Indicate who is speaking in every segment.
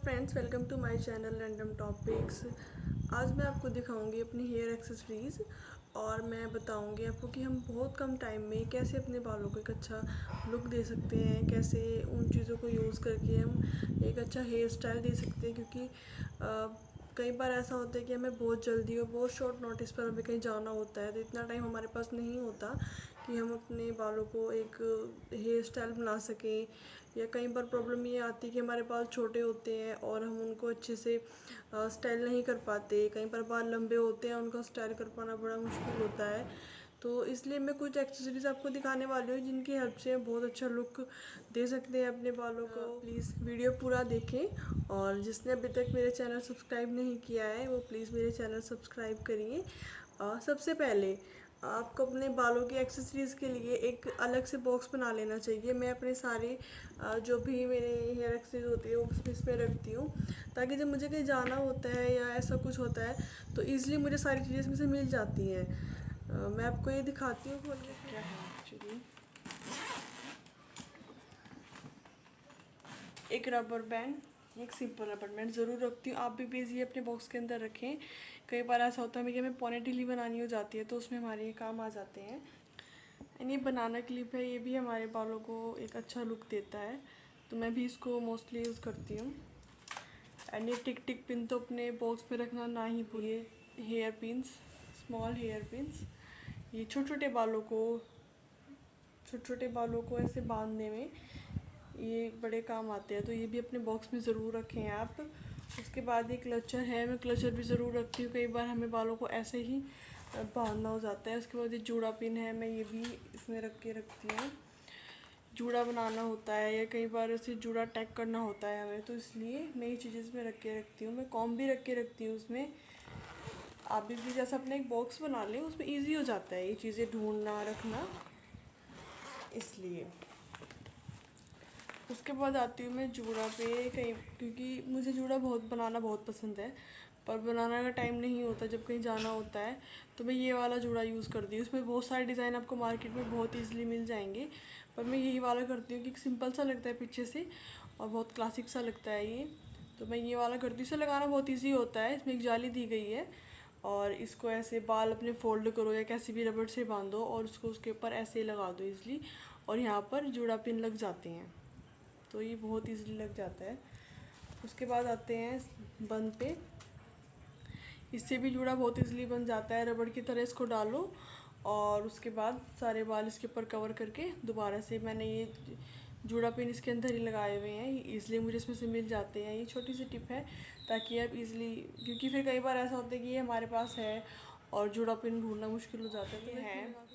Speaker 1: Friends, welcome to my channel random topics. आज मैं आपको दिखाऊंगी अपनी हेयर एक्सेसरीज़ और मैं बताऊंगी आपको कि हम बहुत कम टाइम में कैसे अपने बालों को एक अच्छा लुक दे सकते हैं, कैसे उन चीज़ों को यूज़ करके हम एक अच्छा हेयर स्टाइल दे सकते हैं। क्योंकि कई बार ऐसा होता है कि हमें बहुत जल्दी और बहुत शॉर्ट नोटिस पर हमें कहीं जाना होता है, तो इतना टाइम हमारे पास नहीं होता कि हम अपने बालों को एक हेयर स्टाइल बना सकें। या कई बार प्रॉब्लम ये आती है कि हमारे बाल छोटे होते हैं और हम उनको अच्छे से स्टाइल नहीं कर पाते। कई बार बाल लंबे होते हैं, उनका स्टाइल कर पाना बड़ा मुश्किल होता है। तो इसलिए मैं कुछ एक्सेसरीज आपको दिखाने वाली हूँ जिनकी हेल्प से बहुत अच्छा लुक दे सकते हैं अपने बालों को। प्लीज़ वीडियो पूरा देखें और जिसने अभी तक मेरे चैनल सब्सक्राइब नहीं किया है वो प्लीज़ मेरे चैनल सब्सक्राइब करिए। सबसे पहले आपको अपने बालों की एक्सेसरीज़ के लिए एक अलग से बॉक्स बना लेना चाहिए। मैं अपने सारे जो भी मेरे हेयर एक्सेसरीज होती है वो इसमें रखती हूँ, ताकि जब मुझे कहीं जाना होता है या ऐसा कुछ होता है तो ईज़िली मुझे सारी चीज़ें इसमें से मिल जाती हैं। मैं आपको ये दिखाती हूँ खोल के क्या है एक्चुअली। एक रबर बैंड, एक सिंपल रबर बैंड ज़रूर रखती हूँ। आप भी प्लीज़ ये अपने बॉक्स के अंदर रखें। कई बार ऐसा होता है कि हमें पोनीटेल ही बनानी हो जाती है, तो उसमें हमारे ये काम आ जाते हैं। एंड ये बनाना क्लिप है, ये भी हमारे बालों को एक अच्छा लुक देता है, तो मैं भी इसको मोस्टली यूज़ करती हूँ। एंड ये टिक टिक पिन तो अपने बॉक्स में रखना ना ही भूलिए। Hair pins, small hair pins, ये छोटे छोटे बालों को ऐसे बांधने में ये बड़े काम आते हैं, तो ये भी अपने बॉक्स में ज़रूर रखें आप। उसके बाद ये क्लचर है, मैं क्लचर भी ज़रूर रखती हूँ। कई बार हमें बालों को ऐसे ही बांधना हो जाता है। उसके बाद ये जूड़ा पिन है, मैं ये भी इसमें रख के रखती हूँ। जूड़ा बनाना होता है या कई बार ऐसे जूड़ा अटैक करना होता है हमें, तो इसलिए मैं ये चीज़ें इसमें रख के रखती हूँ। मैं कॉम्ब भी रख के रखती हूँ उसमें। आप भी जैसा अपने एक बॉक्स बना लें, उसमें ईजी हो जाता है ये चीज़ें ढूंढना रखना, इसलिए। उसके बाद आती हूँ मैं जूड़ा पे कहीं, क्योंकि मुझे जूड़ा बनाना बहुत पसंद है, पर बनाने का टाइम नहीं होता जब कहीं जाना होता है, तो मैं ये वाला जूड़ा यूज़ करती हूँ। उसमें बहुत सारे डिज़ाइन आपको मार्केट में बहुत ईजिली मिल जाएंगे, पर मैं यही वाला करती हूँ कि सिंपल सा लगता है पीछे से और बहुत क्लासिक सा लगता है ये, तो मैं ये वाला करती हूँ। इसे लगाना बहुत ईजी होता है। इसमें एक जाली दी गई है और इसको ऐसे बाल अपने फोल्ड करो या कैसे भी रबड़ से बांधो और उसको उसके ऊपर ऐसे लगा दो ईजिली, और यहाँ पर जूड़ा पिन लग जाते हैं, तो ये बहुत इजीली लग जाता है। उसके बाद आते हैं बंद पे। इससे भी जूड़ा बहुत इजीली बन जाता है, रबड़ की तरह इसको डालो और उसके बाद सारे बाल इसके ऊपर कवर करके दोबारा से मैंने ये जूड़ा पिन इसके अंदर ही लगाए हुए हैं, ईजिली मुझे इसमें से मिल जाते हैं। ये छोटी सी टिप है ताकि आप इजीली, क्योंकि फिर कई बार ऐसा होता है कि ये हमारे पास है और जूड़ा पिन ढूंढना मुश्किल हो जाता है। तो है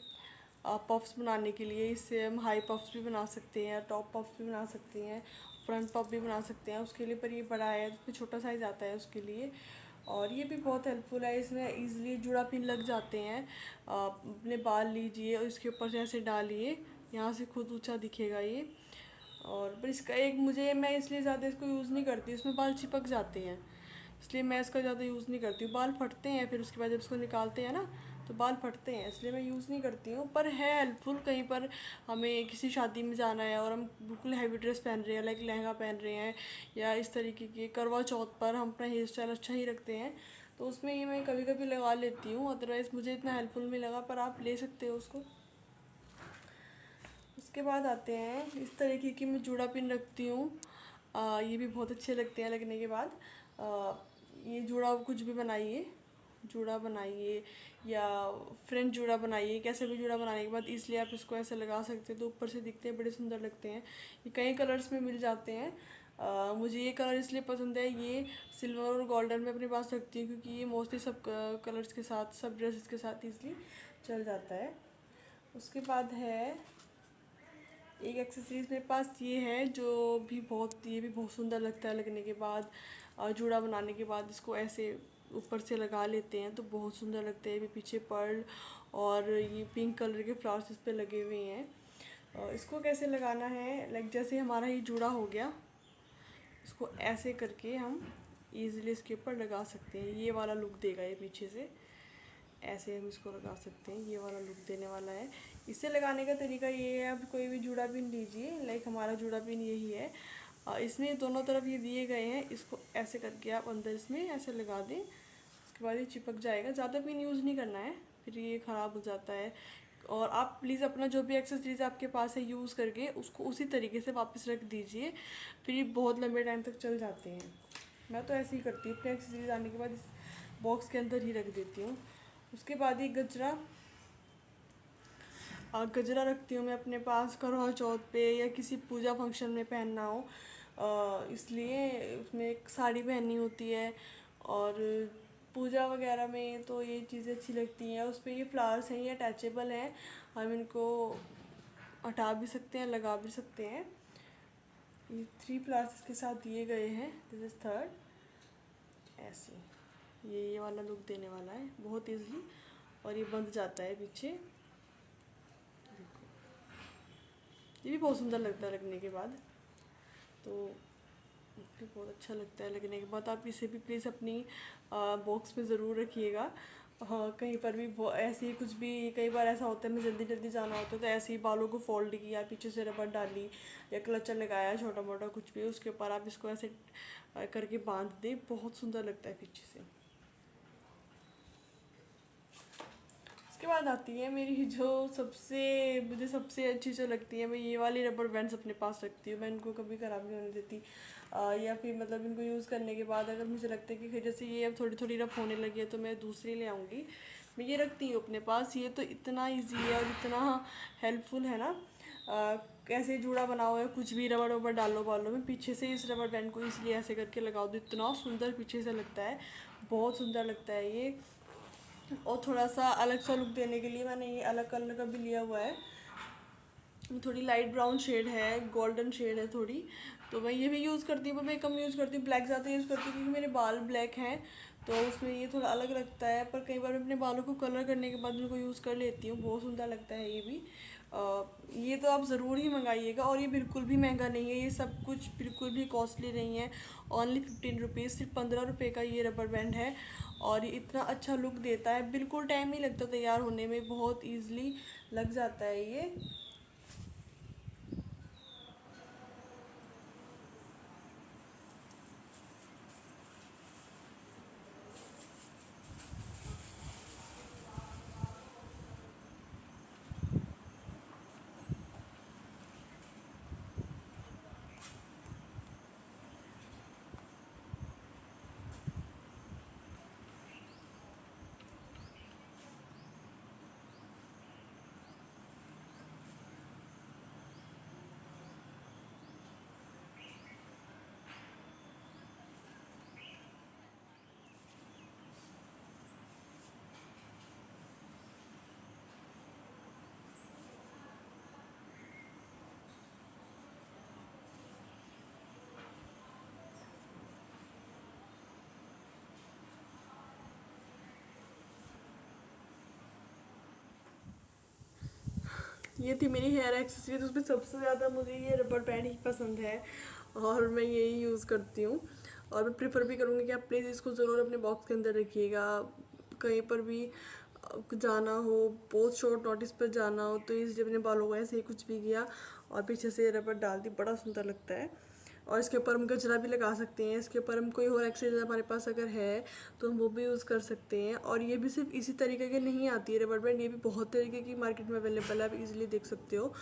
Speaker 1: पफ्स बनाने के लिए, इससे हम हाई पफ्स भी बना सकते हैं, टॉप पफ्स भी बना सकते हैं, फ्रंट पफ भी बना सकते हैं उसके लिए। पर ये बड़ा है, इसमें छोटा साइज़ आता है उसके लिए, और ये भी बहुत हेल्पफुल है। इसमें इजीली जुड़ा पिन लग जाते हैं। अपने बाल लीजिए और इसके ऊपर से ऐसे डालिए, यहाँ से खुद ऊंचा दिखेगा ये। और पर इसका एक मुझे, मैं इसलिए ज़्यादा इसको यूज़ नहीं करती, इसमें बाल चिपक जाते हैं, इसलिए मैं इसका ज़्यादा यूज़ नहीं करती हूँ। बाल फटते हैं फिर उसके बाद जब इसको निकालते हैं ना, तो बाल फटते हैं, इसलिए मैं यूज़ नहीं करती हूँ। पर है हेल्पफुल, कहीं पर हमें किसी शादी में जाना है और हम बिल्कुल हैवी ड्रेस पहन रहे हैं, लाइक लहंगा पहन रहे हैं, या इस तरीके के करवा चौथ पर हम अपना हेयर स्टाइल अच्छा ही रखते हैं, तो उसमें ये मैं कभी कभी लगा लेती हूँ। अदरवाइज़ मुझे इतना हेल्पफुल नहीं लगा, पर आप ले सकते हो उसको। उसके बाद आते हैं इस तरीके की मैं जूड़ा पिन रखती हूँ। ये भी बहुत अच्छे लगते हैं लगने के बाद। ये जूड़ा कुछ भी बनाइए, जूड़ा बनाइए या फ्रंट जूड़ा बनाइए, कैसे भी जूड़ा बनाने के बाद इसलिए आप इसको ऐसे लगा सकते हैं, तो ऊपर से दिखते हैं बड़े सुंदर लगते हैं। ये कई कलर्स में मिल जाते हैं। मुझे ये कलर इसलिए पसंद है, ये सिल्वर और गोल्डन में अपने पास रखती हूँ, क्योंकि ये मोस्टली सब कलर्स के साथ, सब ड्रेसेस के साथ ईजिली चल जाता है। उसके बाद है एक एक्सेसरीज मेरे पास, ये है जो भी बहुत, ये भी बहुत सुंदर लगता है लगने के बाद। जूड़ा बनाने के बाद इसको ऐसे ऊपर से लगा लेते हैं तो बहुत सुंदर लगते हैं। भी पीछे पर्ल और ये पिंक कलर के फ्लावर्स इस पे लगे हुए हैं। इसको कैसे लगाना है, लाइक जैसे हमारा ये जूड़ा हो गया, इसको ऐसे करके हम इजीली इसके ऊपर लगा सकते हैं। ये वाला लुक देगा ये पीछे से, ऐसे हम इसको लगा सकते हैं, ये वाला लुक देने वाला है। इसे लगाने का तरीका ये है, आप कोई भी जूड़ा पिन लीजिए, लाइक हमारा जूड़ा पिन यही है, इसमें दोनों तरफ ये दिए गए हैं, इसको ऐसे करके आप अंदर इसमें ऐसे लगा दें, उसके बाद ये चिपक जाएगा। ज़्यादा पिन यूज़ नहीं करना है, फिर ये ख़राब हो जाता है। और आप प्लीज़ अपना जो भी एक्सेसरीज आपके पास है यूज़ करके उसको उसी तरीके से वापस रख दीजिए, फिर ये बहुत लंबे टाइम तक चल जाते हैं। मैं तो ऐसे ही करती हूँ, अपने एक्सेसरीज आने के बाद इस बॉक्स के अंदर ही रख देती हूँ। उसके बाद ये गजरा रखती हूँ मैं अपने पास, करवा चौथ पे या किसी पूजा फंक्शन में पहनना हो, इसलिए उसमें एक साड़ी पहननी होती है। और पूजा वगैरह में तो ये चीज़ें अच्छी लगती हैं। उस पर ये फ्लावर्स हैं, ये अटैचेबल हैं, हम इनको हटा भी सकते हैं, लगा भी सकते हैं। ये 3 फ्लावर्स इसके साथ दिए गए हैं, दिस इज़ थर्ड। ऐसे ये वाला लुक देने वाला है बहुत ईज़िली, और ये बंध जाता है पीछे। ये भी बहुत सुंदर लगता है लगने के बाद, तो बहुत अच्छा लगता है लगने के बाद। आप इसे भी प्लीज़ अपनी बॉक्स में ज़रूर रखिएगा। हाँ, कहीं पर भी ऐसे ही कुछ भी, कई बार ऐसा होता है मैं जल्दी जल्दी जाना होता है तो ऐसे ही बालों को फोल्ड किया, पीछे से रबर डाली या क्लचर लगाया छोटा मोटा कुछ भी, उसके ऊपर आप इसको ऐसे करके बांध दें, बहुत सुंदर लगता है पीछे से। उसके बाद आती है मेरी जो मुझे सबसे अच्छी जो लगती है, मैं ये वाली रबर बैंड्स अपने पास रखती हूँ। मैं इनको कभी ख़राब नहीं होने देती, या फिर मतलब इनको यूज़ करने के बाद अगर मुझे लगता है कि जैसे ये अब थोड़ी थोड़ी रफ होने लगी है तो मैं दूसरी ले आऊँगी। मैं ये रखती हूँ अपने पास। ये तो इतना ईजी है और इतना हेल्पफुल है ना, कैसे जूड़ा बनाओ या कुछ भी रबर वबर डालो बालों में, पीछे से इस रबर बैंड को इसलिए ऐसे करके लगाओ तो इतना सुंदर पीछे से लगता है, बहुत सुंदर लगता है ये। और थोड़ा सा अलग सा लुक देने के लिए मैंने ये अलग कलर का भी लिया हुआ है, थोड़ी लाइट ब्राउन शेड है, गोल्डन शेड है थोड़ी, तो मैं ये भी यूज़ करती हूँ। पर मैं कम यूज़ करती हूँ, ब्लैक ज़्यादा यूज़ करती हूँ क्योंकि मेरे बाल ब्लैक हैं, तो उसमें ये थोड़ा अलग लगता है। पर कई बार मैं अपने बालों को कलर करने के बाद उनको यूज़ कर लेती हूँ, बहुत सुंदर लगता है ये भी। ये तो आप ज़रूर ही मंगाइएगा, और ये बिल्कुल भी महंगा नहीं है, ये सब कुछ बिल्कुल भी कॉस्टली नहीं है। ओनली 15 रुपीज़, सिर्फ 15 रुपये का ये रबर बैंड है, और ये इतना अच्छा लुक देता है, बिल्कुल टाइम नहीं लगता तैयार होने में, बहुत ईजिली लग जाता है ये। ये थी मेरी हेयर एक्सेसरीज, उसमें सबसे ज़्यादा मुझे ये रबर बैंड ही पसंद है और मैं यही यूज़ करती हूँ। और मैं प्रेफर भी करूँगी कि आप प्लीज़ इसको ज़रूर अपने बॉक्स के अंदर रखिएगा। कहीं पर भी जाना हो, बहुत शॉर्ट नोटिस पर जाना हो, तो इसलिए अपने बालों को ऐसे ही कुछ भी किया और पीछे से रबर डाल दी, बड़ा सुंदर लगता है। और इसके ऊपर हम गजरा भी लगा सकते हैं, इसके ऊपर हम कोई और एक्सरसाइज हमारे पास अगर है तो हम वो भी यूज़ कर सकते हैं। और ये भी सिर्फ इसी तरीके की नहीं आती है रबर बैंड, ये भी बहुत तरीके की मार्केट में अवेलेबल है, आप इजीली देख सकते हो।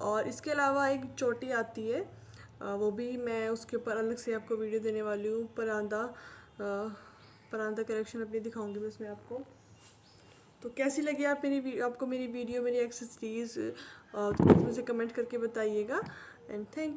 Speaker 1: और इसके अलावा एक चोटी आती है, वो भी मैं उसके ऊपर अलग से आपको वीडियो देने वाली हूँ। परांदा करेक्शन अपनी दिखाऊंगी मैं इसमें आपको। तो कैसी लगी आपको मेरी वीडियो, मेरी एक्सेसरीज, तो मुझे कमेंट करके बताइएगा। And thank